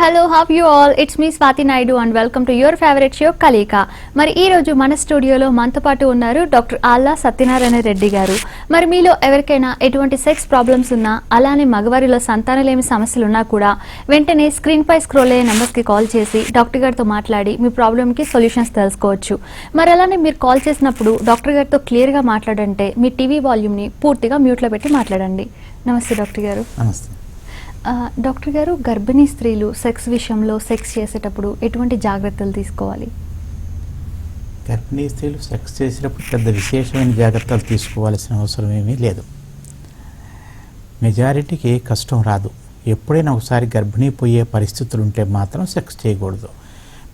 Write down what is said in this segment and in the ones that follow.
hello, how you all? It's me Swati Naidu and welcome to your favorite show Kalika. మరి ఈ రోజు మన స్టూడియోలో మనతో పాటు ఉన్నారు డాక్టర్ ఆల్లా సత్యనారాయణ రెడ్డి గారు. మరి మీలో ఎవరికైనా ఎటువంటి సెక్స్ ప్రాబ్లమ్స్ ఉన్నా అలానే మగవారిలో సంతానలేమి సమస్యలు ఉన్నా కూడా వెంటనే స్క్రీన్ పై స్క్రోల్ అయ్యే నంబర్స్ కి కాల్ చేసి డాక్టర్ గారితో మాట్లాడి మీ ప్రాబ్లమ్ కి సొల్యూషన్స్ తెలుసుకోవచ్చు. మరి అలానే మీరు కాల్ చేసినప్పుడు డాక్టర్ గారితో క్లియర్ గా మాట్లాడంటే మీ టీవీ వాల్యూమ్ ని పూర్తిగా మ్యూట్ లో పెట్టి మాట్లాడండి. నమస్తే డాక్టర్ గారు. నమస్తే డాక్టర్ గారు, గర్భిణీ స్త్రీలు సెక్స్ విషయంలో సెక్స్ చేసేటప్పుడు ఎటువంటి జాగ్రత్తలు తీసుకోవాలి? గర్భిణీ స్త్రీలు సెక్స్ చేసేటప్పుడు పెద్ద విశేషమైన జాగ్రత్తలు తీసుకోవాల్సిన అవసరం ఏమీ లేదు. మెజారిటీకి ఏ కష్టం రాదు. ఎప్పుడైనా ఒకసారి గర్భిణీ పోయే పరిస్థితులు ఉంటే మాత్రం సెక్స్ చేయకూడదు.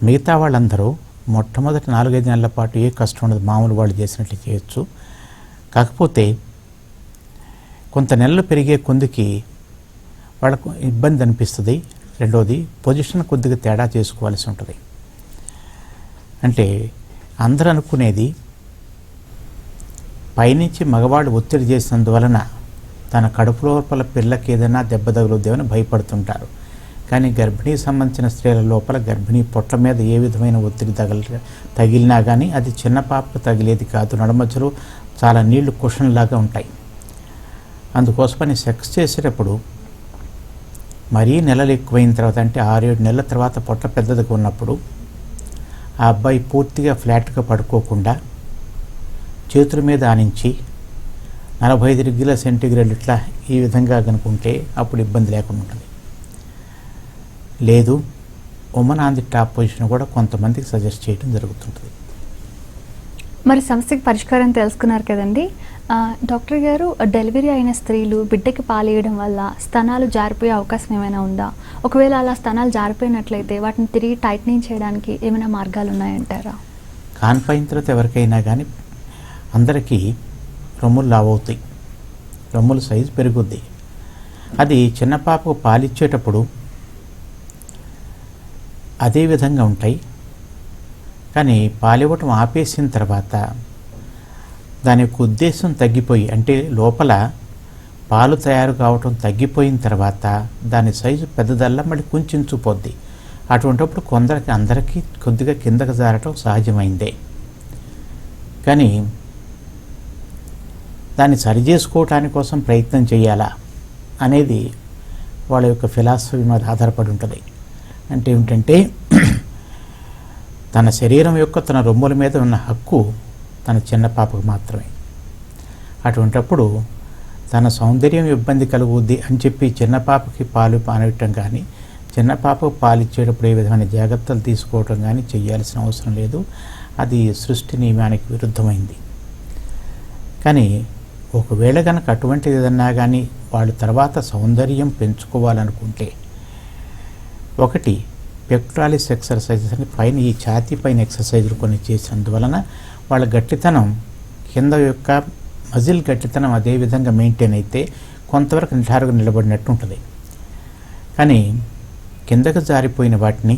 మిగతా వాళ్ళందరూ మొట్టమొదటి 4-5 నెలల పాటు ఏ కష్టం ఉండదు, మామూలు వాళ్ళు చేసినట్లు చేయొచ్చు. కాకపోతే కొంత నెలలు పెరిగే కొందికి వాళ్ళకు ఇబ్బంది అనిపిస్తుంది. రెండోది పొజిషన్ కొద్దిగా తేడా చేసుకోవాల్సి ఉంటుంది. అంటే అందరూ అనుకునేది పైనుంచి మగవాడు ఒత్తిడి చేసినందువలన తన కడుపు లోపల పిల్లకి ఏదైనా దెబ్బ తగులుద్దేమని భయపడుతుంటారు. కానీ గర్భిణీ సంబంధించిన స్త్రీల లోపల గర్భిణీ పొట్ల మీద ఏ విధమైన ఒత్తిడి తగిలినా కానీ అది చిన్న పాపకు తగిలేది కాదు. నడుమధ్యలో చాలా నీళ్లు కుషన్లాగా ఉంటాయి. అందుకోసమని సెక్స్ చేసేటప్పుడు మరీ నెలలు ఎక్కువైన తర్వాత, అంటే 6-7 నెలల తర్వాత పొట్ట పెద్దదిగా ఉన్నప్పుడు ఆ అబ్బాయి పూర్తిగా ఫ్లాట్గా పడుకోకుండా చేతుల మీద ఆనించి 45 డిగ్రీల సెంటీగ్రేడ్ ఇట్లా ఈ విధంగా కనుకుంటే అప్పుడు ఇబ్బంది లేకుండా ఉంటుంది. లేదు, women on the top position కూడా కొంతమందికి సజెస్ట్ చేయడం జరుగుతుంటుంది. మరి సమస్యకి పరిష్కారం తెలుసుకున్నారు కదండి. డాక్టర్ గారు, డెలివరీ అయిన స్త్రీలు బిడ్డకి పాలేయడం వల్ల స్తనాలు జారిపోయే అవకాశం ఏమైనా ఉందా? ఒకవేళ అలా స్తనాలు జారిపోయినట్లయితే వాటిని తిరిగి టైట్నింగ్ చేయడానికి ఏమైనా మార్గాలు ఉన్నాయంటారా? కాన్పైన తర్వాత ఎవరికైనా కానీ అందరికీ రొమ్ములు లావవుతాయి, రొమ్ముల సైజు పెరుగుద్ది. అది చిన్న పాపకు పాలిచ్చేటప్పుడు అదే విధంగా ఉంటాయి. కానీ పాలివ్వటం ఆపేసిన తర్వాత దాని యొక్క ఉద్దేశం తగ్గిపోయి, అంటే లోపల పాలు తయారు కావటం తగ్గిపోయిన తర్వాత దాని సైజు పెద్దదల్లా మళ్ళీ కుంచుకుపోద్ది. అటువంటిప్పుడు అందరికీ కొద్దిగా కిందకు జారటం సహజమైందే. కానీ దాన్ని సరిచేసుకోవటానికి కోసం ప్రయత్నం చేయాలా అనేది వాళ్ళ యొక్క ఫిలాసఫీ మీద ఆధారపడి ఉంటుంది. అంటే ఏమిటంటే తన శరీరం యొక్క తన రొమ్ముల మీద ఉన్న హక్కు తన చిన్న పాపకు మాత్రమే. అటువంటప్పుడు తన సౌందర్యం ఇబ్బంది కలుగుద్ది అని చెప్పి చిన్న పాపకి పాలు పానివ్వటం కానీ, చిన్న పాపకు పాలు ఇచ్చేటప్పుడు ఏ విధమైన జాగ్రత్తలు తీసుకోవటం కానీ చేయాల్సిన అవసరం లేదు. అది సృష్టి నియమానికి విరుద్ధమైంది. కానీ ఒకవేళ కనుక అటువంటిది ఏదన్నా కానీ వాళ్ళు తర్వాత సౌందర్యం పెంచుకోవాలనుకుంటే, ఒకటి పెక్టరాలిస్ ఎక్సర్సైజెస్ అని పైన ఈ ఛాతీ పైన ఎక్సర్సైజులు కొన్ని చేసినందువలన వాళ్ళ గట్టితనం కింద యొక్క మజిల్ గట్టితనం అదే విధంగా మెయింటైన్ అయితే కొంతవరకు నిటారుగా నిలబడినట్టు ఉంటుంది. కానీ కిందకు జారిపోయిన వాటిని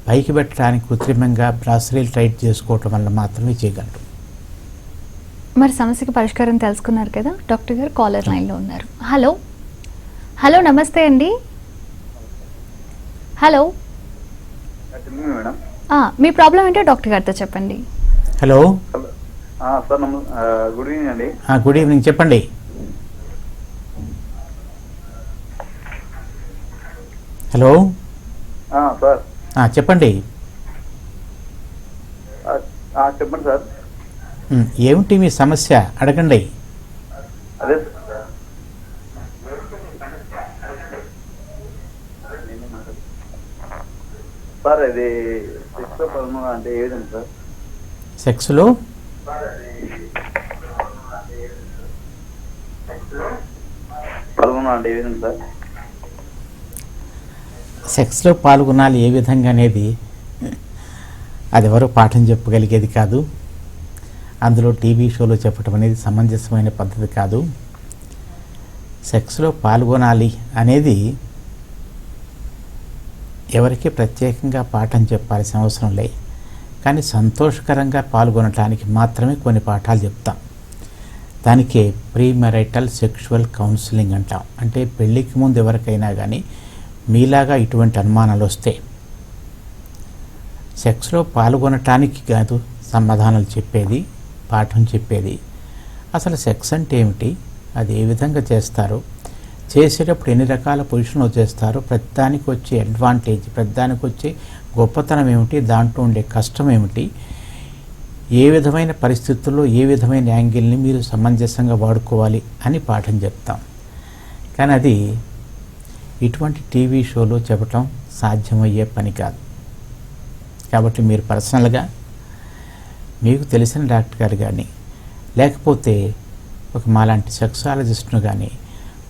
పైకి పెట్టడానికి కృత్రిమంగా బ్రాస్లెట్ టైట్ చేసుకోవటం వల్ల మాత్రమే చేయగలరు. మరి సమస్యకి పరిష్కారం తెలుసుకున్నారు కదా. డాక్టర్ గారు కాలర్ లైన్లో ఉన్నారు. హలో హలో నమస్తే అండి. హలో, మీ ప్రాబ్లం ఏంటో డాక్టర్ గారితో చెప్పండి. హలో సార్, గుడ్ ఈవినింగ్ అండి. గుడ్ ఈవినింగ్, చెప్పండి. హలో సార్, చెప్పండి. చెప్పండి సార్. ఏమిటి మీ సమస్య, అడగండి. అదే సార్, ఇది సెక్స్లో పదమూడు అంటే ఏ విధంగా సార్? సెక్స్లో పదమూడు అంటే ఏ విధంగా సార్? సెక్స్లో పాల్గొనాలి ఏ విధంగా అనేది అది ఎవరో పాఠం చెప్పగలిగేది కాదు. అందులో టీవీ షోలో చెప్పడం అనేది సమంజసమైన పద్ధతి కాదు. సెక్స్లో పాల్గొనాలి అనేది ఎవరికి ప్రత్యేకంగా పాఠం చెప్పాల్సిన అవసరం లేదు. కానీ సంతోషకరంగా పాల్గొనటానికి మాత్రమే కొన్ని పాఠాలు చెప్తాం. దానికే ప్రీ మ్యారిటల్ సెక్షువల్ కౌన్సిలింగ్ అంటాం. అంటే పెళ్ళికి ముందు ఎవరికైనా కానీ మీలాగా ఇటువంటి అనుమానాలు వస్తే సెక్స్లో పాల్గొనటానికి కాదు సమాధానాలు చెప్పేది, పాఠం చెప్పేది. అసలు సెక్స్ అంటే ఏమిటి, అది ఏ విధంగా చేస్తారు, చేసేటప్పుడు ఎన్ని రకాల పొజిషన్లో చేస్తారు, ప్రతిదానికి వచ్చే అడ్వాంటేజ్, ప్రతిదానికి వచ్చే గొప్పతనం ఏమిటి, దాంట్లో ఉండే కష్టం ఏమిటి, ఏ విధమైన పరిస్థితుల్లో ఏ విధమైన యాంగిల్ని మీరు సమంజసంగా వాడుకోవాలి అని పాఠం చెప్తాం. కానీ అది ఇటువంటి టీవీ షోలో చెప్పటం సాధ్యమయ్యే పని కాదు. కాబట్టి మీరు పర్సనల్గా మీకు తెలిసిన డాక్టర్ గారు కానీ లేకపోతే ఒక మాలాంటి సెక్సాలజిస్ట్ను కానీ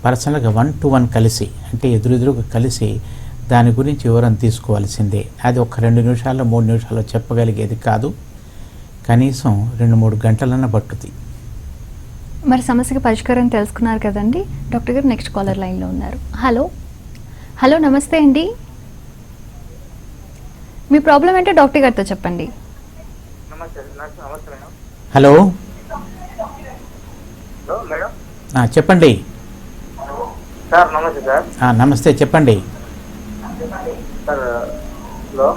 పర్సనల్గా 1-to-1 కలిసి, అంటే ఎదురెదురుగా కలిసి దాని గురించి వివరం తీసుకోవాల్సిందే. అది ఒక 2 నిమిషాల్లో 3 నిమిషాల్లో చెప్పగలిగేది కాదు, కనీసం 2-3 గంటలన్నా పట్టుద్ది. మరి సమస్యకి పరిష్కారం తెలుసుకున్నారు కదండి. డాక్టర్ గారు నెక్స్ట్ కాలర్ లైన్లో ఉన్నారు. హలో హలో నమస్తే అండి. మీ ప్రాబ్లం ఏంటో డాక్టర్ గారితో చెప్పండి. Hello madam. చెప్పండి. సార్ నమస్తే సార్. నమస్తే, చెప్పండి. సార్ హలో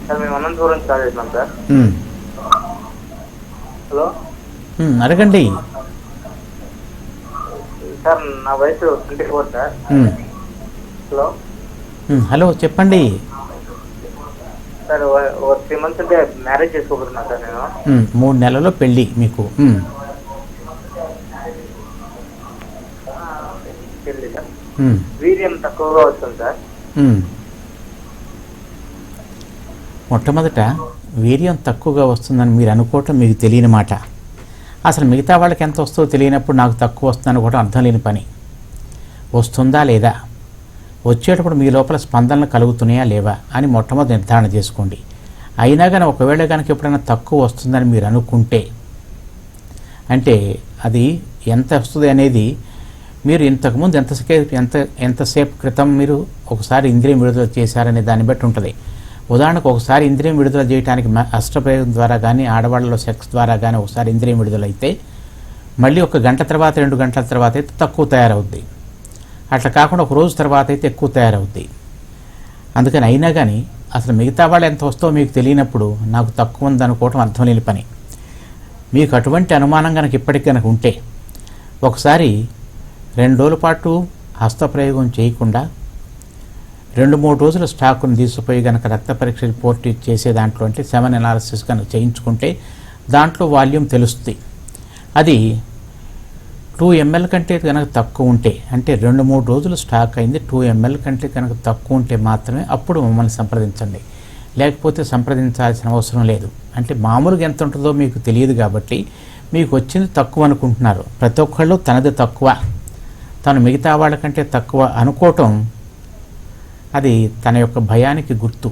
సార్, మేము అనంతపురం నుంచి కాల్ చేసినాం సార్. హలో అడగండి. సార్ నా వయసు 24 సార్. హలో హలో చెప్పండి. సార్ 3 months అంటే మ్యారేజ్ చేసుకోబోతున్నా సార్ నేను. 3 నెలల్లో పెళ్ళి మీకు. పెళ్ళి సార్. వీర్యం తక్కువగా వస్తుంది సార్. మొట్టమొదట వీర్యం తక్కువగా వస్తుందని మీరు అనుకోవటం మీకు తెలియని మాట. అసలు మిగతా వాళ్ళకి ఎంత వస్తుందో తెలియనప్పుడు నాకు తక్కువ వస్తుందని కూడా అర్థం లేని పని. వస్తుందా లేదా, వచ్చేటప్పుడు మీ లోపల స్పందనలు కలుగుతున్నాయా లేవా అని మొట్టమొదటి నిర్ధారణ చేసుకోండి. అయినా కానీ ఒకవేళ కనుక ఎప్పుడైనా తక్కువ వస్తుందని మీరు అనుకుంటే, అంటే అది ఎంత వస్తుంది అనేది మీరు ఇంతకుముందు ఎంతసేపు క్రితం మీరు ఒకసారి ఇంద్రియం విడుదల చేశారనే దాన్ని బట్టి ఉంటుంది. ఉదాహరణకు ఒకసారి ఇంద్రియం విడుదల చేయడానికి అష్టప్రయోగం ద్వారా కానీ ఆడవాళ్ళలో సెక్స్ ద్వారా కానీ ఒకసారి ఇంద్రియం విడుదల అయితే మళ్ళీ 1 గంట తర్వాత 2 గంటల తర్వాత అయితే తక్కువ తయారవుద్ది. అట్లా కాకుండా 1 రోజు తర్వాత అయితే ఎక్కువ తయారవుద్ది. అందుకని అయినా కానీ అసలు మిగతా వాళ్ళు ఎంత వస్తుందో మీకు తెలియనప్పుడు నాకు తక్కువ ఉందనుకోవటం అర్థం లేని పని. మీకు అటువంటి అనుమానం కనుక ఇప్పటికి కనుక ఉంటే ఒకసారి 2 రోజుల పాటు హస్తప్రయోగం చేయకుండా 2-3 రోజుల స్టాకును తీసుకుపోయి కనుక రక్త పరీక్ష రిపోర్ట్ చేసే దాంట్లో అంటే సెమెన్ అనాలిసిస్ కనుక చేయించుకుంటే దాంట్లో వాల్యూమ్ తెలుస్తుంది. అది 2 ml కంటే కనుక తక్కువ ఉంటే, అంటే 2-3 రోజులు స్టాక్ అయింది 2 ml కంటే కనుక తక్కువ ఉంటే మాత్రమే అప్పుడు మమ్మల్ని సంప్రదించండి. లేకపోతే సంప్రదించాల్సిన అవసరం లేదు. అంటే మామూలుగా ఎంత ఉంటుందో మీకు తెలియదు కాబట్టి మీకు వచ్చింది తక్కువ అనుకుంటున్నారు. ప్రతి ఒక్కళ్ళు తనది తక్కువ, తను మిగతా వాళ్ళకంటే తక్కువ అనుకోవటం అది తన యొక్క భయానికి గుర్తు.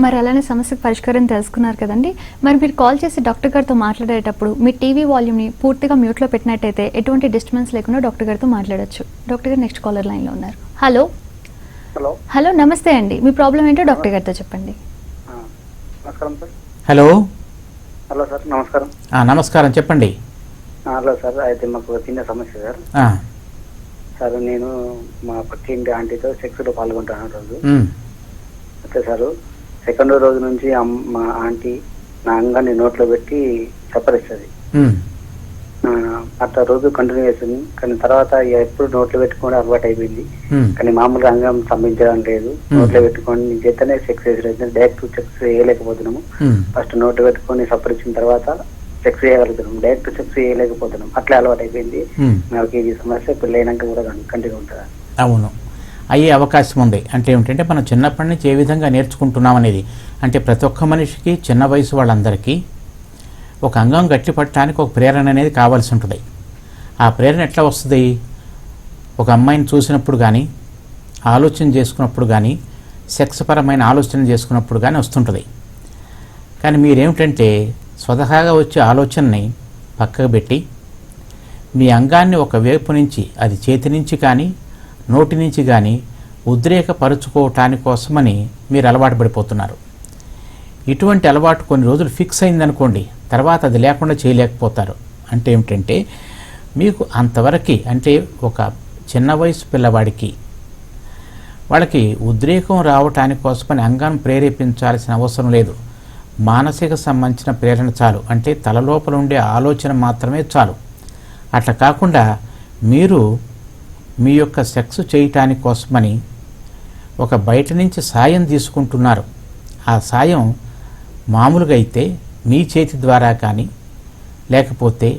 మరి అలానే సమస్యకు పరిష్కారం తెలుసుకున్నారు కదండి. మరి మీరు కాల్ చేసి డాక్టర్ గారితో మాట్లాడేటప్పుడు మీ టీవీ వాల్యూమ్ని పూర్తిగా మ్యూట్లో పెట్టినట్టయితే ఎటువంటి డిస్టర్బెన్స్ లేకుండా డాక్టర్ గారితో మాట్లాడొచ్చు. డాక్టర్ గారు నెక్స్ట్ కాలర్ లైన్లో ఉన్నారు. హలో హలో హలో నమస్తే అండి. మీ ప్రాబ్లం ఏంటో డాక్టర్ గారితో చెప్పండి. నమస్కారం సార్. హలో హలో సార్ నమస్కారం. నమస్కారం, చెప్పండి. హలో సార్, అయితే మాకు చిన్న సమస్య సార్. సార్ నేను మా పక్కింటి ఆంటీతో సెక్స్లో పాల్గొంటాను రోజు. అయితే సార్ సెకండ్ రోజు నుంచి మా ఆంటీ నా అంగాన్ని నోట్లో పెట్టి చప్పరిస్తుంది. అట్లా రోజు కంటిన్యూ చేస్తుంది. కానీ తర్వాత ఎప్పుడు నోట్లో పెట్టుకోవడం అలవాటు అయిపోయింది. కానీ మామూలుగా అంగం సంభించడం లేదు. నోట్లో పెట్టుకొని చేస్తేనే సెక్స్ చేసి డైరెక్ట్ సెక్స్ చేయలేకపోతున్నాము. ఫస్ట్ నోట్లో పెట్టుకొని చప్పరించిన తర్వాత సెక్స్ చేయగలుగుతున్నాం, డైరెక్ట్ సెక్స్ చేయలేకపోతున్నాం. అట్లా అలవాటు అయిపోయింది. నాకు ఈ సమస్య పెళ్ళైనాక కూడా కంటిన్యూ ఉంటుందా? అవును, అయ్యే అవకాశం ఉంది. అంటే ఏమిటంటే మనం చిన్నప్పటి నుంచి ఏ విధంగా నేర్చుకుంటున్నాం అనేది. అంటే ప్రతి ఒక్క మనిషికి చిన్న వయసు వాళ్ళందరికీ ఒక అంగం గట్టిపట్టడానికి ఒక ప్రేరణ అనేది కావాల్సి ఉంటుంది. ఆ ప్రేరణ ఎట్లా వస్తుంది? ఒక అమ్మాయిని చూసినప్పుడు కానీ, ఆలోచన చేసుకున్నప్పుడు కానీ, సెక్స్ పరమైన ఆలోచన చేసుకున్నప్పుడు కానీ వస్తుంటుంది. కానీ మీరేమిటంటే స్వతహాగా వచ్చే ఆలోచనని పక్కకు పెట్టి మీ అంగాన్ని ఒక వైపు నుంచి, అది చేతి నుంచి కానీ నోటి నుంచి కానీ ఉద్రేకపరుచుకోవటాని కోసమని మీరు అలవాటు పడిపోతున్నారు. ఇటువంటి అలవాటు కొన్ని రోజులు ఫిక్స్ అయిందనుకోండి, తర్వాత అది లేకుండా చేయలేకపోతారు. అంటే ఏమిటంటే మీకు అంతవరకు, అంటే ఒక చిన్న వయసు పిల్లవాడికి వాళ్ళకి ఉద్రేకం రావటానికి కోసమని అంగం ప్రేరేపించాల్సిన అవసరం లేదు. మానసిక సంబంధించిన ప్రేరణ చాలు, అంటే తలలోపల ఉండే ఆలోచన మాత్రమే చాలు. అట్లా కాకుండా మీరు మీ యొక్క సెక్స్ చేయటానికి కోసమని ఒక బయట నుంచి సాయం తీసుకుంటున్నారు. ఆ సాయం మామూలుగా అయితే మీ చేతి ద్వారా కానీ, లేకపోతే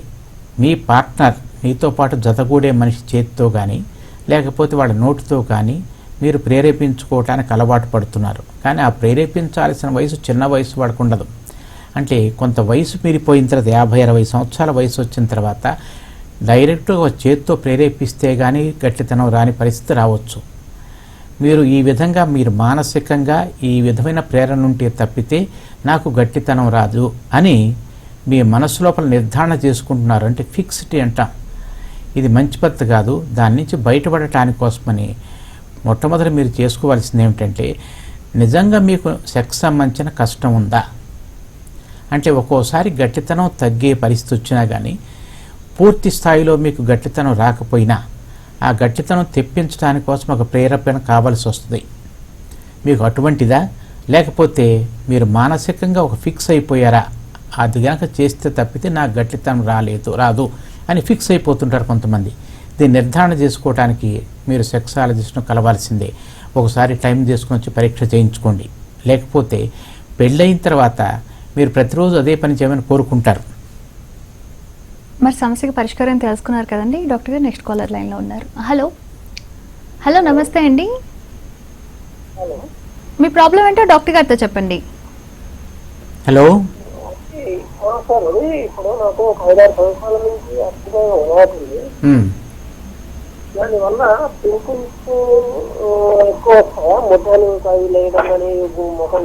మీ పార్ట్నర్ మీతో పాటు జతగూడే మనిషి చేతితో కానీ, లేకపోతే వాళ్ళ నోటితో కానీ మీరు ప్రేరేపించుకోవటానికి అలవాటు పడుతున్నారు. కానీ ఆ ప్రేరేపించాల్సిన వయసు చిన్న వయసు వాళ్ళకు ఉండదు. అంటే కొంత వయసు మీరిపోయిన తర్వాత 50-60 సంవత్సరాల వయసు వచ్చిన తర్వాత డైరెక్ట్గా చేతితో ప్రేరేపిస్తే కానీ గట్టితనం రాని పరిస్థితి రావచ్చు. మీరు ఈ విధంగా మీరు మానసికంగా ఈ విధమైన ప్రేరణ ఉంటే తప్పితే నాకు గట్టితనం రాదు అని మీ మనసు లోపల నిర్ధారణ చేసుకుంటున్నారు. అంటే ఫిక్స్డ్ అంటాం. ఇది మంచి పద్ధతి కాదు. దాని నుంచి బయటపడటానికి కోసమని మొట్టమొదటి మీరు చేసుకోవాల్సింది ఏమిటంటే, నిజంగా మీకు సెక్స్ సంబంధించిన కష్టం ఉందా అంటే, ఒక్కోసారి గట్టితనం తగ్గే పరిస్థితి వచ్చినా కానీ పూర్తి స్థాయిలో మీకు గట్టితనం రాకపోయినా ఆ గట్టితనం తెప్పించడానికి కోసం ఒక ప్రేరేపణ కావాల్సి వస్తుంది. మీకు అటువంటిదా, లేకపోతే మీరు మానసికంగా ఒక ఫిక్స్ అయిపోయారా, అది కనుక చేస్తే తప్పితే నాకు గట్టితనం రాదు అని ఫిక్స్ అయిపోతుంటారు కొంతమంది. దీన్ని నిర్ధారణ చేసుకోవడానికి మీరు సెక్సాలజిస్ట్ను కలవాల్సిందే. ఒకసారి టైం తీసుకుని వచ్చి పరీక్ష చేయించుకోండి. లేకపోతే పెళ్ళైన తర్వాత మీరు ప్రతిరోజు అదే పని చేయమని కోరుకుంటారు. మరి సమస్యకి పరిష్కారం తెలుసుకున్నారు కదండి డాక్టర్ గారు. నెక్స్ట్ కాలర్ లైన్లో ఉన్నారు. హలో నమస్తే అండి. మీ ప్రాబ్లం ఏంటో డాక్టర్ గారితో చెప్పండి. హలో సార్, ఇప్పుడు నాకు ఒక 5-6 సంవత్సరాల నుంచి అద్భుతంగా ఉన్నది. దానివల్ల పింపుల్స్ ఎక్కువ వస్తాయా? ముఖాలు కాయి లేయడం కానీ, ముఖం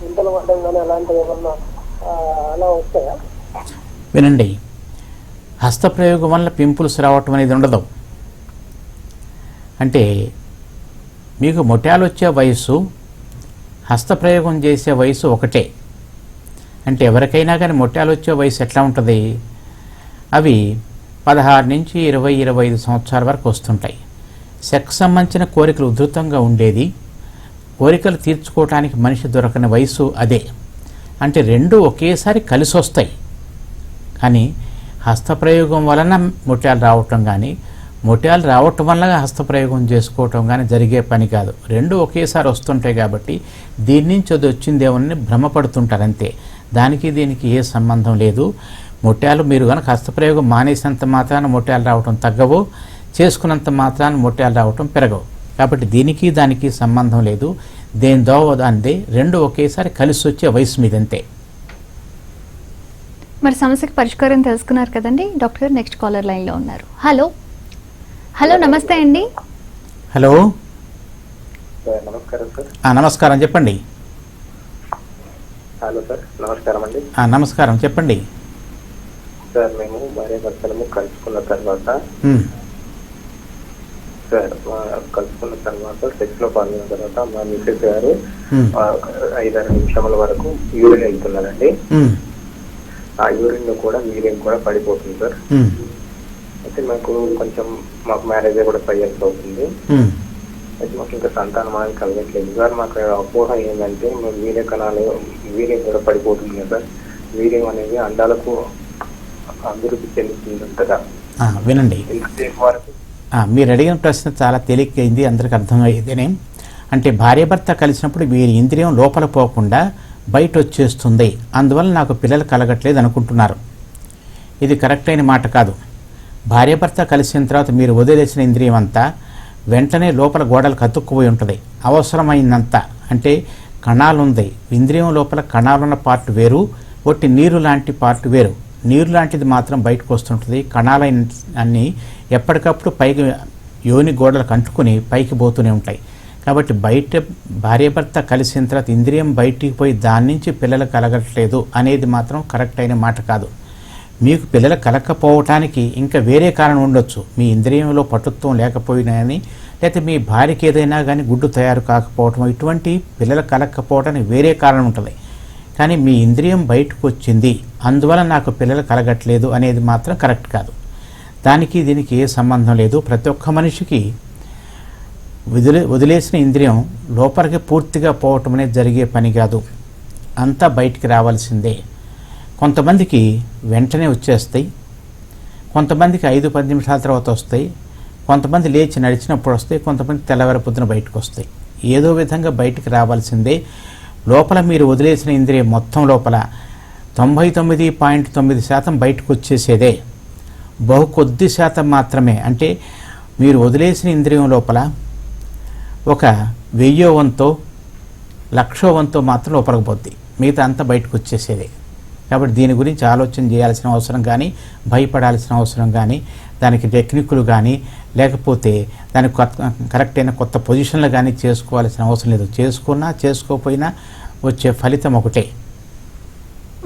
పింతలు పడడం కానీ అలాంటివి ఏమన్నా అలా వస్తాయా? వినండి, హస్తప్రయోగం వల్ల పింపుల్స్ రావటం అనేది ఉండదు. అంటే మీకు మొట్యాలు వచ్చే వయసు, హస్తప్రయోగం చేసే వయసు ఒకటే. అంటే ఎవరికైనా కానీ మొట్యాలు వచ్చే వయసు ఎట్లా ఉంటుంది? అవి 16 నుంచి 20-25 సంవత్సరాల వరకు వస్తుంటాయి. సెక్స్ సంబంధించిన కోరికలు ఉధృతంగా ఉండేది, కోరికలు తీర్చుకోవటానికి మనిషి దొరకని వయసు అదే. అంటే రెండు ఒకేసారి కలిసి వస్తాయి. కానీ హస్తప్రయోగం వలన మొట్యాలు రావటం కానీ, మొట్యాలు రావటం వల్ల హస్తప్రయోగం చేసుకోవటం కానీ జరిగే పని కాదు. రెండు ఒకేసారి వస్తుంటాయి కాబట్టి దీని నుంచి అది వచ్చిందేమని భ్రమపడుతుంటారు అంతే. దానికి దీనికి ఏ సంబంధం లేదు. మొట్యాలు మీరు కనుక హస్తప్రయోగం మానేసినంత మాత్రాన మొట్యాలు రావటం తగ్గవు, చేసుకున్నంత మాత్రాన మొట్యాలు రావటం పెరగవు. కాబట్టి దీనికి దానికి సంబంధం లేదు. దేని దోవ దానిదే. రెండు ఒకేసారి కలిసి వచ్చే వయసు మీదంతే. మరి సమస్యకి పరిష్కారం తెలుసుకున్నారు కదండి డాక్టర్ గారు. నెక్స్ట్ కాలర్ లైన్లో ఉన్నారు. హలో నమస్తే అండి. హలో నమస్కారం సార్. నమస్కారం, చెప్పండి. హలో సార్, నమస్కారం అండి. నమస్కారం, చెప్పండి. సార్, మేము భార్యాభర్తలము కలుసుకున్న తర్వాత సెక్స్ లో పాల్గొన్న తర్వాత మా మిస్సెస్ గారు 5-6 నిమిషాల వరకు యూరిన్ వెళ్తున్నారండి. ఆ యూరిన్ లో కూడా మీరేం కూడా పడిపోతుంది సార్. అయితే మాకు మ్యారేజ్ కూడా 5 years అవుతుంది. అయితే మాకు ఇంకా సంతానం అనేది కలగట్లేదు సార్. మాకు అపోహ ఏంటంటే వీర్య కణాలు వీర్యం కూడా పడిపోతుంది కదా, వీర్యం అనేది అండాలకు అభివృద్ధి చెందుతుందంటగా. వినండి, ఎంతసేపు వరకు మీరు అడిగిన ప్రశ్న చాలా తేలికైంది, అందరికి అర్థమయ్యేదేనే. అంటే భార్యాభర్త కలిసినప్పుడు వీరి ఇంద్రియం లోపల పోకుండా బయట వచ్చేస్తుంది, అందువల్ల నాకు పిల్లలు కలగట్లేదు అనుకుంటున్నారు. ఇది కరెక్ట్ అయిన మాట కాదు. భార్యాభర్త కలిసిన తర్వాత మీరు వదిలేసిన ఇంద్రియం అంతా వెంటనే లోపల గోడలకు అతుక్కుపోయి ఉంటుంది. అవసరమైనంత అంటే కణాలు ఉంది, ఇంద్రియం లోపల కణాలున్న పార్ట్ వేరు, ఒట్టి నీరు లాంటి పార్ట్ వేరు. నీరు లాంటిది మాత్రం బయటకు వస్తుంటుంది. కణాలైన అన్నీ ఎప్పటికప్పుడు పైకి యోని గోడలకు అంటుకుని పైకి పోతూనే ఉంటాయి. కాబట్టి బయట భార్యాభర్త కలిసిన తర్వాత ఇంద్రియం బయటికి పోయి దాని నుంచి పిల్లలు కలగట్లేదు అనేది మాత్రం కరెక్ట్ అయిన మాట కాదు. మీకు పిల్లలు కలగకపోవటానికి ఇంకా వేరే కారణం ఉండొచ్చు. మీ ఇంద్రియంలో పటుత్వం లేకపోయినా కానీ, లేకపోతే మీ భార్యకి ఏదైనా కానీ గుడ్డు తయారు కాకపోవటం, ఇటువంటి పిల్లలు కలగకపోవటానికి వేరే కారణం ఉంటుంది. కానీ మీ ఇంద్రియం బయటకు వచ్చింది, అందువల్ల నాకు పిల్లలు కలగట్లేదు అనేది మాత్రం కరెక్ట్ కాదు. దానికి దీనికి ఏ సంబంధం లేదు. ప్రతి ఒక్క మనిషికి వదిలేసిన ఇంద్రియం లోపలికి పూర్తిగా పోవటం అనేది జరిగే పని కాదు, అంతా బయటికి రావాల్సిందే. కొంతమందికి వెంటనే వచ్చేస్తాయి, కొంతమందికి 5-10 నిమిషాల తర్వాత వస్తాయి, కొంతమంది లేచి నడిచినప్పుడు వస్తాయి, కొంతమంది తెల్లవారి పొద్దున బయటకు వస్తాయి. ఏదో విధంగా బయటికి రావాల్సిందే. లోపల మీరు వదిలేసిన ఇంద్రియం మొత్తం లోపల 99.9% బయటకు వచ్చేసేదే. బహు కొద్ది శాతం మాత్రమే, అంటే మీరు వదిలేసిన ఇంద్రియం లోపల ఒక 1000 వంతో 1,00,000 వంతో మాత్రం లోపలికి పోద్ది, మిగతా అంతా బయటకు వచ్చేసేదే. కాబట్టి దీని గురించి ఆలోచన చేయాల్సిన అవసరం కానీ, భయపడాల్సిన అవసరం కానీ, దానికి టెక్నిక్లు కానీ, లేకపోతే దానికి కరెక్ట్ అయిన కొత్త పొజిషన్లు కానీ చేసుకోవాల్సిన అవసరం లేదు. చేసుకున్నా చేసుకోకపోయినా వచ్చే ఫలితం ఒకటే.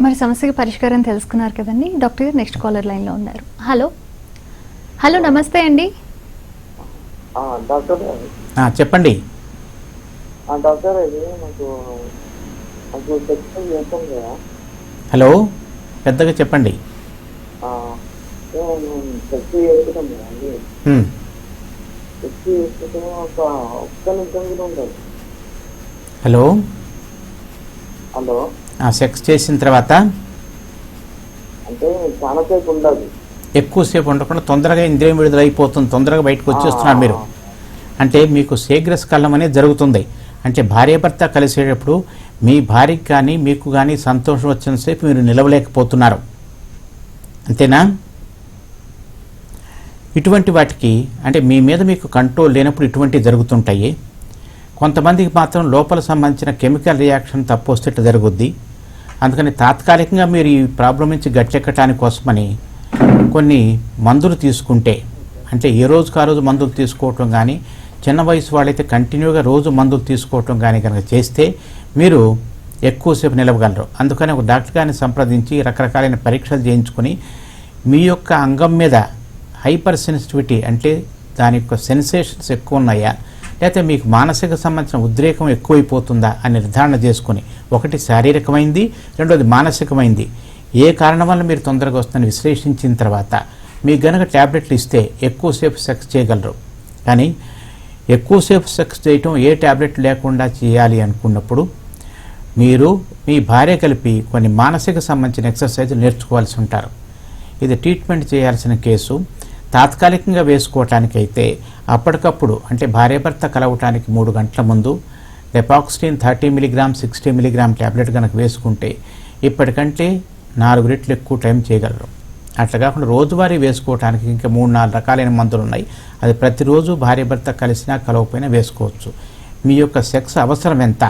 మరి సమస్యకి పరిష్కారం తెలుసుకున్నారు కదండి. డాక్టర్ గారు నెక్స్ట్ కాలర్ లైన్లో ఉన్నారు. హలో హలో నమస్తే అండి. డాక్టర్ చెప్పండి. డాక్టర్ ఇది నాకు సెక్స్ చేస్తాం కదా. హలో, పెద్దగా చెప్పండి. సెక్స్ చేసుకుంటాం కదండి. సెక్స్ చేసుకుంటే ఒక్క నిమిషం కూడా ఉంటుంది. హలో హలో, సెక్స్ చేసిన తర్వాత అంటే చాలా సేపు ఉండదు, ఎక్కువసేపు ఉండకుండా తొందరగా ఇంద్రియం విడుదల అయిపోతుంది, తొందరగా బయటకు వచ్చేస్తున్నారు మీరు. అంటే మీకు శీఘ్రస్ఖలనం అనేది జరుగుతుంది. అంటే భార్యాభర్త కలిసేటప్పుడు మీ భార్యకి కానీ మీకు కానీ సంతోషం వచ్చినంతసేపు మీరు నిలవలేకపోతున్నారు, అంతేనా? ఇటువంటి వాటికి అంటే మీ మీద మీకు కంట్రోల్ లేనప్పుడు ఇటువంటివి జరుగుతుంటాయి. కొంతమందికి మాత్రం లోపల సంబంధించిన కెమికల్ రియాక్షన్ తప్పు వస్తే ఇట్లా జరుగుద్ది. అందుకని తాత్కాలికంగా మీరు ఈ ప్రాబ్లం నుంచి గట్టెక్కటానికి కోసమని కొన్ని మందులు తీసుకుంటే, అంటే ఏ రోజుకు ఆ రోజు మందులు తీసుకోవటం కానీ, చిన్న వయసు వాళ్ళైతే కంటిన్యూగా రోజు మందులు తీసుకోవటం కానీ కనుక చేస్తే మీరు ఎక్కువసేపు నిలవగలరు. అందుకని ఒక డాక్టర్ గారిని సంప్రదించి రకరకాలైన పరీక్షలు చేయించుకొని మీ యొక్క అంగం మీద హైపర్ సెన్సిటివిటీ అంటే దాని యొక్క సెన్సేషన్స్ ఎక్కువ ఉన్నాయా, లేకపోతే మీకు మానసిక సంబంధించిన ఉద్రేకం ఎక్కువైపోతుందా అని నిర్ధారణ చేసుకొని, ఒకటి శారీరకమైంది, రెండోది మానసికమైంది, ఏ కారణం వల్ల మీరు తొందరగా వస్తుందని విశ్లేషించిన తర్వాత మీకు గనక ట్యాబ్లెట్లు ఇస్తే ఎక్కువసేపు సెక్స్ చేయగలరు. కానీ ఎక్కువసేపు సెక్స్ చేయటం ఏ ట్యాబ్లెట్ లేకుండా చేయాలి అనుకున్నప్పుడు మీరు మీ భార్య కలిపి కొన్ని మానసిక సంబంధించిన ఎక్సర్సైజులు నేర్చుకోవాల్సి ఉంటారు. ఇది ట్రీట్మెంట్ చేయాల్సిన కేసు. తాత్కాలికంగా వేసుకోవటానికైతే అప్పటికప్పుడు అంటే భార్యాభర్త కలవటానికి 3 గంటల ముందు లెపాక్సిడిన్ 30 mg 60 mg ట్యాబ్లెట్ కనుక వేసుకుంటే ఇప్పటికంటే 4 రెట్లు ఎక్కువ టైం చేయగలరు. అట్లా కాకుండా రోజువారీ వేసుకోవటానికి ఇంకా 3-4 రకాలైన మందులు ఉన్నాయి. అది ప్రతిరోజు భార్యాభర్త కలిసినా కలవకపోయినా వేసుకోవచ్చు. మీ యొక్క సెక్స్ అవసరం ఎంత,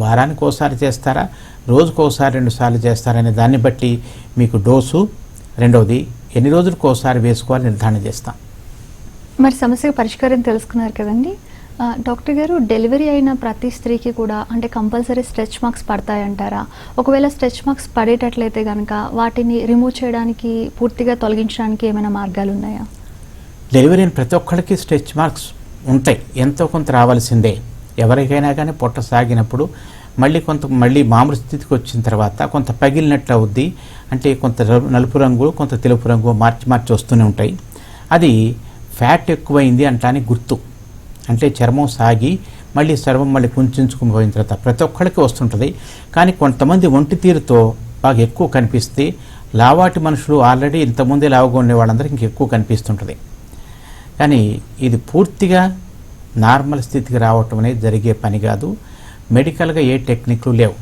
వారానికి ఒకసారి చేస్తారా, రోజుకు ఒకసారి 2 సార్లు చేస్తారా అనే దాన్ని బట్టి మీకు డోసు, రెండవది ఎన్ని రోజులకు ఒకసారి వేసుకోవాలి నిర్ధారణ చేస్తాం. మరి సమస్యకు పరిష్కారం తెలుసుకున్నారు కదండి. డాక్టర్ గారు, డెలివరీ అయిన ప్రతి స్త్రీకి కూడా అంటే కంపల్సరీ స్ట్రెచ్ మార్క్స్ పడతాయంటారా? ఒకవేళ స్ట్రెచ్ మార్క్స్ పడేటట్లయితే కనుక వాటిని రిమూవ్ చేయడానికి, పూర్తిగా తొలగించడానికి ఏమైనా మార్గాలు ఉన్నాయా? డెలివరీ అయిన ప్రతి ఒక్కరికి స్ట్రెచ్ మార్క్స్ ఉంటాయి, ఎంతో కొంత రావాల్సిందే. ఎవరికైనా కానీ పొట్ట సాగినప్పుడు మళ్ళీ మామూలు స్థితికి వచ్చిన తర్వాత కొంత పగిలినట్లు అవుద్ది. అంటే కొంత నలుపు రంగు, కొంత తెలుపు రంగు మార్చి వస్తూనే ఉంటాయి. అది ఫ్యాట్ ఎక్కువైంది అంటానికి గుర్తు. అంటే చర్మం సాగి చర్మం కుంచుకుని పోయిన తర్వాత ప్రతి ఒక్కరికి వస్తుంటుంది. కానీ కొంతమంది ఒంటి తీరుతో బాగా ఎక్కువ కనిపిస్తే, లావాటి మనుషులు ఆల్రెడీ ఇంతకుముందే లావుగా ఉండే వాళ్ళందరికీ ఇంకెక్కువ కనిపిస్తుంటుంది. కానీ ఇది పూర్తిగా నార్మల్ స్థితికి రావటం అనేది జరిగే పని కాదు. మెడికల్గా ఏ టెక్నిక్లు లేవు,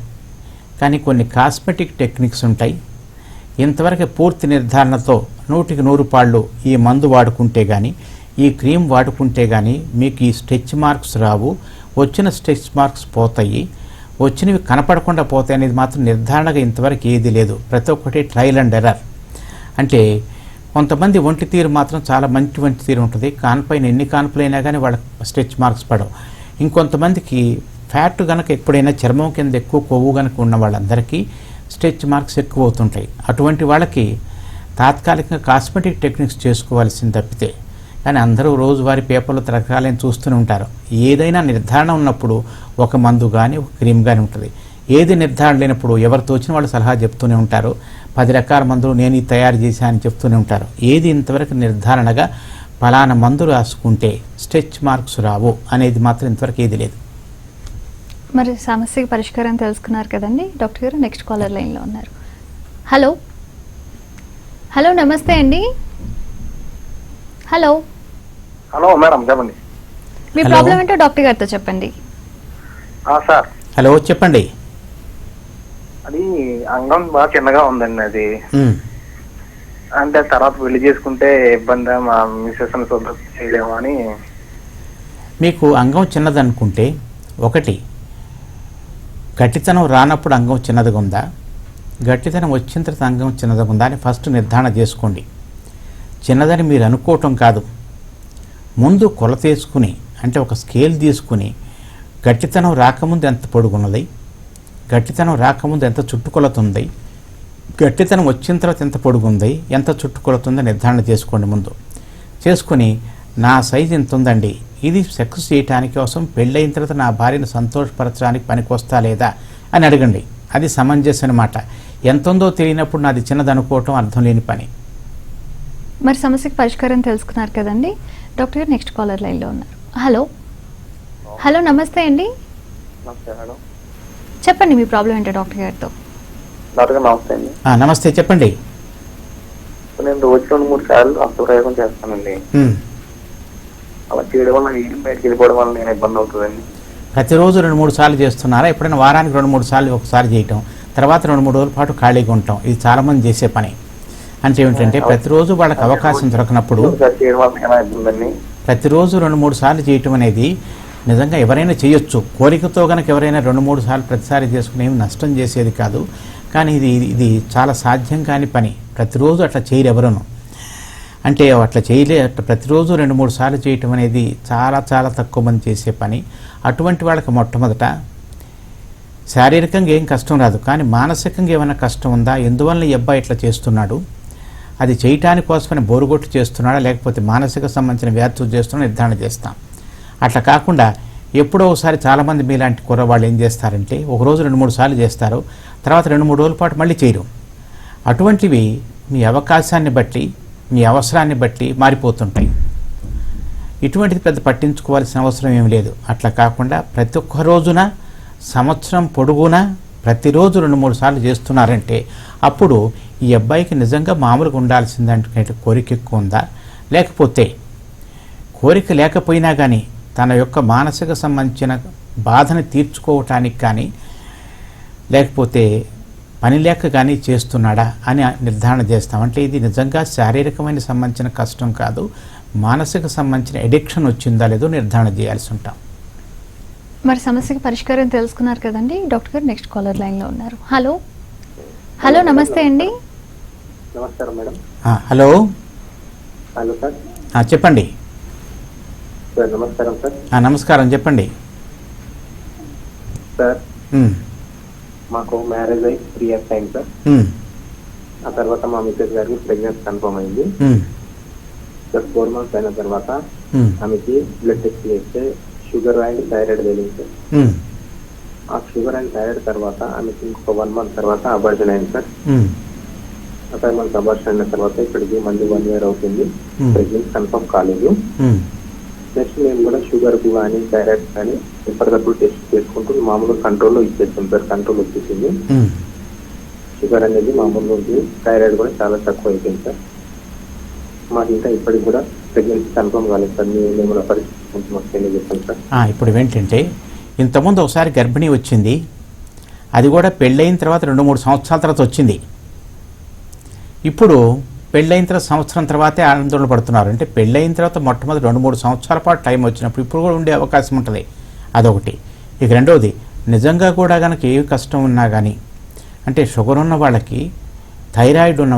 కానీ కొన్ని కాస్మెటిక్ టెక్నిక్స్ ఉంటాయి. ఇంతవరకు పూర్తి నిర్ధారణతో 100కి 100 పాళ్ళు ఈ మందు వాడుకుంటే కానీ, ఈ క్రీమ్ వాడుకుంటే కానీ మీకు ఈ స్ట్రెచ్ మార్క్స్ రావు. వచ్చిన స్ట్రెచ్ మార్క్స్ పోతాయి, వచ్చినవి కనపడకుండా పోతాయి అనేది మాత్రం నిర్ధారణగా ఇంతవరకు ఏది లేదు. ప్రతి ఒక్కటి ట్రయల్ అండ్ ఎర్రర్. అంటే కొంతమంది ఒంటి తీరు మాత్రం చాలా మంచి ఒంటి తీరు ఉంటుంది, కాన్పైన ఎన్ని కాన్పులైనా కానీ వాళ్ళ స్ట్రెచ్ మార్క్స్ పడవు. ఇంకొంతమందికి ఫ్యాట్ కనుక ఎప్పుడైనా చర్మం కింద ఎక్కువ కొవ్వు కనుక ఉన్న వాళ్ళందరికీ స్ట్రెచ్ మార్క్స్ ఎక్కువ అవుతుంటాయి. అటువంటి వాళ్ళకి తాత్కాలికంగా కాస్మెటిక్ టెక్నిక్స్ చేసుకోవాల్సింది తప్పితే, కానీ అందరూ రోజువారీ పేపర్లో రకరకాలని చూస్తూనే ఉంటారు. ఏదైనా నిర్ధారణ ఉన్నప్పుడు ఒక మందు కానీ ఒక క్రీమ్ కానీ ఉంటుంది. ఏది నిర్ధారణ లేనప్పుడు ఎవరు తోచిన వాళ్ళు సలహా చెప్తూనే ఉంటారు, 10 రకాల మందులు నేను ఇది తయారు చేశానని చెప్తూనే ఉంటారు. ఏది ఇంతవరకు నిర్ధారణగా పలానా మందులు రాసుకుంటే స్ట్రెచ్ మార్క్స్ రావు అనేది మాత్రం ఇంతవరకు ఏది లేదు. మరి సమస్యకి పరిష్కారం తెలుసుకున్నారు కదండి డాక్టర్ గారు. నెక్స్ట్ కాలర్ లైన్లో ఉన్నారు. హలో హలో నమస్తే అండి. హలో హలో మేడం చెప్పండి. మీ Hello. ప్రాబ్లం ఏంటో డాక్టర్ గారితో చెప్పండి. సార్ హలో చెప్పండి. అది అంగం బాగా చిన్నగా ఉందండి. అది అంటే తర్వాత పెళ్లి చేసుకుంటే ఇబ్బంది, మా మిస్సెస్ శుభ్రం చేయలేము అని. మీకు అంగం చిన్నదనుకుంటే ఒకటి గట్టితనం రానప్పుడు అంగం చిన్నదిగా ఉందా, గట్టితనం వచ్చిన తర్వాత అంగం చిన్నదిగా ఉందా అని ఫస్ట్ నిర్ధారణ చేసుకోండి. చిన్నదని మీరు అనుకోవటం కాదు, ముందు కొలత వేసుకుని అంటే ఒక స్కేల్ తీసుకుని గట్టితనం రాకముందు ఎంత పొడుగున్నది, గట్టితనం రాకముందు ఎంత చుట్టుకొలత ఉంది, గట్టితనం వచ్చిన తర్వాత ఎంత పొడుగుంది, ఎంత చుట్టుకొలత ఉందో నిర్ధారణ చేసుకోండి. ముందు చేసుకుని నా సైజు ఎంత ఉందండి, ఇది సెక్స్ చేయటానికి కోసం పెళ్ళైన తర్వాత నా భార్యను సంతోషపరచడానికి పనికి వస్తా లేదా అని అడగండి. అది సమంజసం అన్నమాట. ఎంత ఉందో తెలియనప్పుడు నాది చిన్నదనుకోవటం అర్థం లేని పని. మరి సమస్యకి పరిష్కారం తెలుసుకున్నారు కదండి డాక్టర్ గారు. నెక్స్ట్ కాలర్ లైన్లో ఉన్నారు. హలో హలో నమస్తే అండి. నమస్తే మేడం. చెప్పండి మీ ప్రాబ్లం ఏంటో డాక్టర్ గారితో. డాక్టర్ గారు నమస్తే అండి. నమస్తే చెప్పండి. నేను రోజు 2-3 సార్లు హస్తప్రయోగం చేస్తానండి. అలా చేయడం వల్ల వీళ్ళు బయటకు వెళ్ళిపోవడం వల్ల నేను ఇబ్బంది అవుతుందండి. ప్రతిరోజు 2-3 సార్లు చేస్తున్నారా? ఎప్పుడైనా వారానికి 2-3 సార్లు ఒకసారి చేయటం, తర్వాత 2-3 రోజుల పాటు ఖాళీగా ఉంటాం, ఇది చాలామంది చేసే పని. అంటే ఏమిటంటే ప్రతిరోజు వాళ్ళకి అవకాశం దొరకనప్పుడు చేయడం వల్ల ఎలా ఇబ్బందండి? ప్రతిరోజు 2-3 సార్లు చేయటం అనేది నిజంగా ఎవరైనా చేయొచ్చు. కోరికతో కనుక ఎవరైనా 2-3 సార్లు ప్రతిసారి చేసుకుని ఏమి నష్టం చేసేది కాదు. కానీ ఇది చాలా సాధ్యం కాని పని. ప్రతిరోజు అట్లా చేయరు ఎవరును. అంటే అట్లా అట్లా ప్రతిరోజు 2-3 సార్లు చేయటం అనేది చాలా చాలా తక్కువ మంది చేసే పని. అటువంటి వాళ్ళకి మొట్టమొదట శారీరకంగా ఏం కష్టం రాదు, కానీ మానసికంగా ఏమైనా కష్టం ఉందా, ఎందువల్ల ఈ అబ్బాయి ఇట్లా చేస్తున్నాడు, అది చేయటానికి కోసమని బోరుగొట్టు చేస్తున్నాడా లేకపోతే మానసిక సంబంధించిన వ్యాధులు చేస్తున్నా నిర్ధారణ చేస్తాం. అట్లా కాకుండా ఎప్పుడో ఒకసారి చాలామంది మీలాంటి కుర్రవాళ్ళు ఏం చేస్తారంటే ఒకరోజు 2-3 సార్లు చేస్తారు, తర్వాత 2-3 రోజుల పాటు మళ్ళీ చేయరు. అటువంటివి మీ అవకాశాన్ని బట్టి మీ అవసరాన్ని బట్టి మారిపోతుంటాయి. ఇటువంటిది పెద్ద పట్టించుకోవాల్సిన అవసరం ఏమి లేదు. అట్లా కాకుండా ప్రతి ఒక్క రోజున సంవత్సరం పొడుగునా ప్రతిరోజు 2-3 సార్లు చేస్తున్నారంటే అప్పుడు ఈ అబ్బాయికి నిజంగా మామూలుగా ఉండాల్సిందంటే కోరిక ఎక్కువ ఉందా, లేకపోతే కోరిక లేకపోయినా కానీ తన యొక్క మానసిక సంబంధించిన బాధని తీర్చుకోవటానికి కానీ లేకపోతే పని లేక కానీ చేస్తున్నాడా అని నిర్ధారణ చేస్తాం. అంటే ఇది నిజంగా శారీరకమైన సంబంధించిన కష్టం కాదు, మానసిక సంబంధించిన ఎడిక్షన్ వచ్చిందా లేదో నిర్ధారణ చేయాల్సి ఉంటాం. మరి సమస్యకి పరిష్కారం తెలుసుకున్నారు కదండి డాక్టర్ గారు. నెక్స్ట్ కాలర్ లైన్లో ఉన్నారు. హలో హలో నమస్తే అండి. నమస్కారం మేడం. Hello hello sir. చెప్పండి. సార్ నమస్కారం సార్. నమస్కారం చెప్పండి సార్. మాకు మ్యారేజ్ అయ్యి 3 years అయింది సార్. ఆ తర్వాత మా మిస్సెస్ గారికి ప్రెగ్నెన్సీ కన్ఫర్మ్ అయింది సార్. 4 months అయిన తర్వాత ఆమెకి బ్లడ్ టెస్ట్ చేస్తే షుగర్ అండ్ థైరాయిడ్ తెలియదు సార్. ఆ షుగర్ అండ్ థైరాయిడ్ తర్వాత ఆమెకి ఇంకొక 1 month తర్వాత అబార్షన్ అయింది సార్. ఆ 5 months అబార్షన్ అయిన తర్వాత ఇప్పటికి మళ్ళీ 1 year అవుతుంది, ప్రెగ్నెన్సీ కన్ఫర్మ్ కాలేదు. నెక్స్ట్ మేము కూడా షుగర్ కానీ థైరాయిడ్ కానీ ఎప్పటికప్పుడు టెస్ట్ చేసుకుంటూ మామూలుగా కంట్రోల్లో ఇచ్చేస్తాం సార్. కంట్రోల్ వచ్చేసింది, షుగర్ అనేది మామూలుగా ఉంది, థైరాయిడ్ కూడా చాలా తక్కువ అయిపోయింది సార్. మాకు ఇంకా ఇప్పటికి కూడా ప్రెగ్నెన్సీ కన్ఫర్మ్ కాలేదు సార్. మేము కూడా పరిస్థితి వస్తేనే చెప్పండి సార్. ఇప్పుడు ఏంటంటే ఇంతకుముందు ఒకసారి గర్భిణీ వచ్చింది, అది కూడా పెళ్ళైన తర్వాత 2-3 సంవత్సరాల తర్వాత వచ్చింది. ఇప్పుడు పెళ్ళైన తర్వాత సంవత్సరం తర్వాతే ఆందోళన పడుతున్నారు. అంటే పెళ్ళైన తర్వాత మొట్టమొదటి 2-3 సంవత్సరాల పాటు టైం వచ్చినప్పుడు ఇప్పుడు కూడా ఉండే అవకాశం ఉంటుంది, అదొకటి. ఇక రెండవది, నిజంగా కూడా కనుక ఏ కష్టం ఉన్నా కానీ అంటే షుగర్ ఉన్న వాళ్ళకి థైరాయిడ్ ఉన్న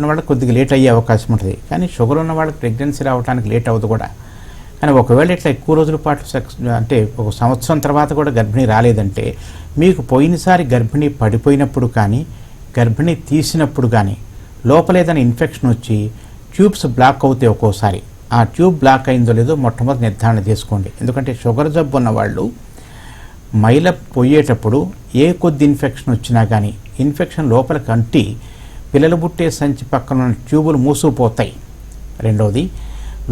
వాళ్ళకి కొద్దిగా లేట్ అయ్యే అవకాశం ఉంటుంది, కానీ షుగర్ ఉన్న వాళ్ళకి ప్రెగ్నెన్సీ రావడానికి లేట్ అవుతుంది కూడా. కానీ ఒకవేళ ఇట్లా ఎక్కువ రోజుల పాటు అంటే 1 సంవత్సరం తర్వాత కూడా గర్భిణీ రాలేదంటే మీకు పోయినసారి గర్భిణీ పడిపోయినప్పుడు కానీ గర్భిణీ తీసినప్పుడు కానీ లోపల ఏదైనా ఇన్ఫెక్షన్ వచ్చి ట్యూబ్స్ బ్లాక్ అవుతాయి ఒక్కోసారి. ఆ ట్యూబ్ బ్లాక్ అయిందో లేదో మొట్టమొదటి నిర్ధారణ చేసుకోండి. ఎందుకంటే షుగర్ జబ్బు ఉన్న వాళ్ళు మైల పోయేటప్పుడు ఏ కొద్ది ఇన్ఫెక్షన్ వచ్చినా కానీ ఇన్ఫెక్షన్ లోపలికి అంటి పిల్లలు పుట్టే సంచి పక్కన ఉన్న ట్యూబులు మూసుకుపోతాయి. రెండవది,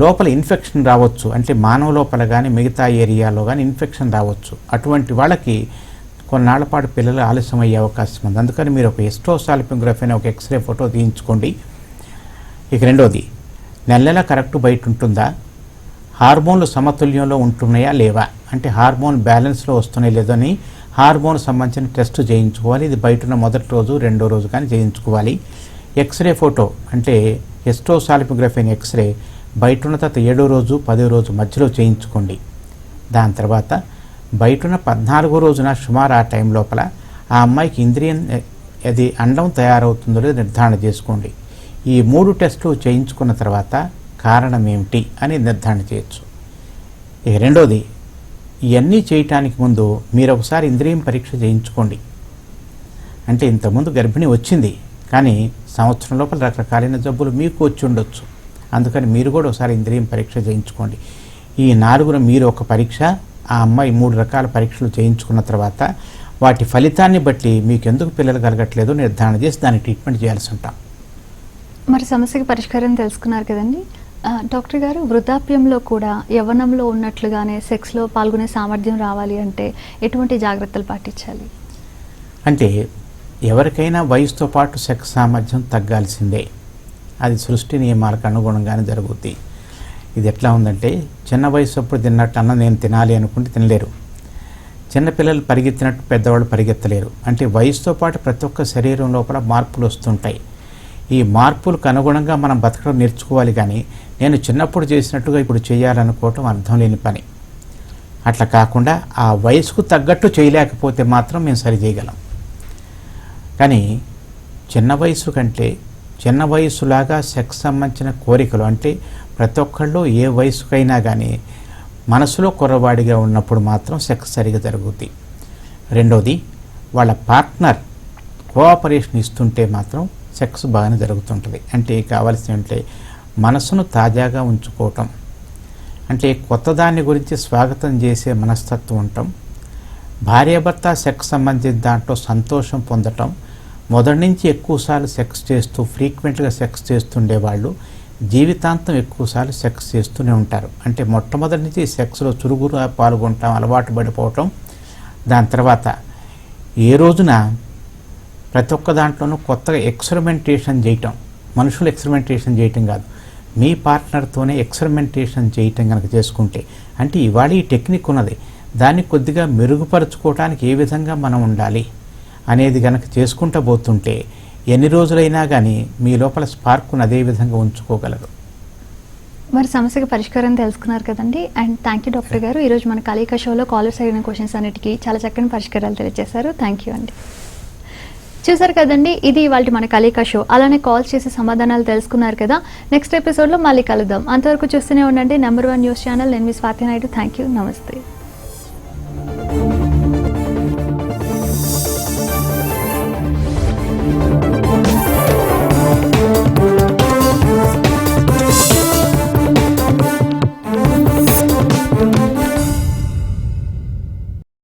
లోపల ఇన్ఫెక్షన్ రావచ్చు, అంటే మానవ లోపల కానీ మిగతా ఏరియాలో కానీ ఇన్ఫెక్షన్ రావచ్చు. అటువంటి వాళ్ళకి కొన్నాళ్ల పాటు పిల్లలు ఆలస్యం అయ్యే అవకాశం ఉంది. అందుకని మీరు ఒక ఎస్ట్రోసాల్పింగ్రఫీ అనే ఒక ఎక్స్రే ఫోటో తీయించుకోండి. ఇక రెండవది, నెల కరెక్ట్ బయట ఉంటుందా, హార్మోన్లు సమతుల్యంలో ఉంటున్నాయా లేవా, అంటే హార్మోన్ బ్యాలెన్స్లో వస్తున్నాయి లేదని హార్మోన్ సంబంధించిన టెస్ట్ చేయించుకోవాలి. ఇది బయట ఉన్న మొదటి రోజు రెండో రోజు కానీ చేయించుకోవాలి. ఎక్స్రే ఫోటో అంటే ఎస్ట్రోసాల్పింగ్రఫీ అనే ఎక్స్రే బయట ఉన్న తర్వాత 7వ రోజు 10వ రోజు మధ్యలో చేయించుకోండి. దాని తర్వాత బయట ఉన్న 14వ రోజున సుమారు ఆ టైం లోపల ఆ అమ్మాయికి ఇంద్రియం అది అండం తయారవుతుందో లేదో నిర్ధారణ చేసుకోండి. ఈ 3 టెస్టులు చేయించుకున్న తర్వాత కారణం ఏమిటి అని నిర్ధారణ చేయొచ్చు. ఇక రెండోది, ఇవన్నీ చేయటానికి ముందు మీరు ఒకసారి ఇంద్రియం పరీక్ష చేయించుకోండి. అంటే ఇంతకుముందు గర్భిణి వచ్చింది కానీ సంవత్సరం లోపల రకరకాలైన జబ్బులు మీకు వచ్చి ఉండొచ్చు. అందుకని మీరు కూడా ఒకసారి ఇంద్రియం పరీక్ష చేయించుకోండి. ఈ 4 మీరు ఒక పరీక్ష, ఆ అమ్మాయి 3 రకాల పరీక్షలు చేయించుకున్న తర్వాత వాటి ఫలితాన్ని బట్టి మీకు ఎందుకు పిల్లలు కలగట్లేదో నిర్ధారణ చేసి దానికి ట్రీట్మెంట్ చేయాల్సి ఉంటాం. మరి సమస్యకి పరిష్కారం తెలుసుకున్నారు కదండి. డాక్టర్ గారు, వృద్ధాప్యంలో కూడా యవ్వనంలో ఉన్నట్లుగానే సెక్స్లో పాల్గొనే సామర్థ్యం రావాలి అంటే ఎటువంటి జాగ్రత్తలు పాటించాలి? అంటే ఎవరికైనా వయసుతో పాటు సెక్స్ సామర్థ్యం తగ్గాల్సిందే. అది సృష్టి నియమాలకు అనుగుణంగానే జరుగుద్ది. ఇది ఎట్లా ఉందంటే, చిన్న వయసు అప్పుడు తిన్నట్టు అన్నం నేను తినాలి అనుకుంటే తినలేరు. చిన్నపిల్లలు పరిగెత్తినట్టు పెద్దవాళ్ళు పరిగెత్తలేరు. అంటే వయసుతో పాటు ప్రతి ఒక్క శరీరం లోపల మార్పులు వస్తుంటాయి. ఈ మార్పులకు అనుగుణంగా మనం బతకడం నేర్చుకోవాలి. కానీ నేను చిన్నప్పుడు చేసినట్టుగా ఇప్పుడు చేయాలనుకోవటం అర్థం లేని పని. అట్లా కాకుండా ఆ వయసుకు తగ్గట్టు చేయలేకపోతే మాత్రం మేము సరి చేయగలం. కానీ చిన్న వయసు కంటే చిన్న వయసులాగా సెక్స్ సంబంధించిన కోరికలు, అంటే ప్రతి ఒక్కళ్ళు ఏ వయసుకైనా కానీ మనసులో కుర్రవాడిగా ఉన్నప్పుడు మాత్రం సెక్స్ సరిగా జరుగుద్ది. రెండోది, వాళ్ళ పార్ట్నర్ కోఆపరేషన్ ఇస్తుంటే మాత్రం సెక్స్ బాగానే జరుగుతుంటుంది. అంటే కావాల్సిన అంటే మనసును తాజాగా ఉంచుకోవటం, అంటే కొత్త దాని గురించి స్వాగతం చేసే మనస్తత్వం ఉండటం, భార్యాభర్త సెక్స్ సంబంధించిన దాంట్లో సంతోషం పొందటం, మొదటి నుంచి ఎక్కువసార్లు సెక్స్ చేస్తూ ఫ్రీక్వెంట్గా సెక్స్ చేస్తుండేవాళ్ళు జీవితాంతం ఎక్కువసార్లు సెక్స్ చేస్తూనే ఉంటారు. అంటే మొట్టమొదటి నుంచి సెక్స్లో చురుగుగా పాల్గొనటం, అలవాటు పడిపోవటం, దాని తర్వాత ఏ రోజున ప్రతి ఒక్క దాంట్లోనూ కొత్తగా ఎక్స్పెరిమెంటేషన్ చేయటం, మనుషులు ఎక్స్పెరిమెంటేషన్ చేయటం కాదు, మీ పార్ట్నర్తోనే ఎక్స్పెరిమెంటేషన్ చేయటం కనుక చేసుకుంటే, అంటే ఇవాళ ఈ టెక్నిక్ ఉన్నది, దాన్ని కొద్దిగా మెరుగుపరుచుకోవడానికి ఏ విధంగా మనం ఉండాలి అనేది కనుక చేసుకుంటూ పోతుంటే ఎన్ని రోజులైనా కానీ మీ లోపల స్పార్క్ను అదే విధంగా ఉంచుకోగలరు. మరి సమస్యకి పరిష్కారం తెలుసుకున్నారు కదండి. అండ్ థ్యాంక్ యూ డాక్టర్ గారు. ఈరోజు మన కలీకా షోలో కాలర్స్ అడిగిన క్వశ్చన్స్ అన్నిటికీ చాలా చక్కని పరిష్కారాలు తెలియజేశారు. థ్యాంక్ యూ అండి. చూసారు కదండి, ఇది ఇవాళ మన కలీకా షో. అలానే కాల్ చేసి సమాధానాలు తెలుసుకున్నారు కదా. నెక్స్ట్ ఎపిసోడ్లో మళ్ళీ కలుద్దాం. అంతవరకు చూస్తూనే ఉండండి నెంబర్ 1 న్యూస్ ఛానల్. నేను మీ స్వాతి నాయుడు. Thank you. నమస్తే.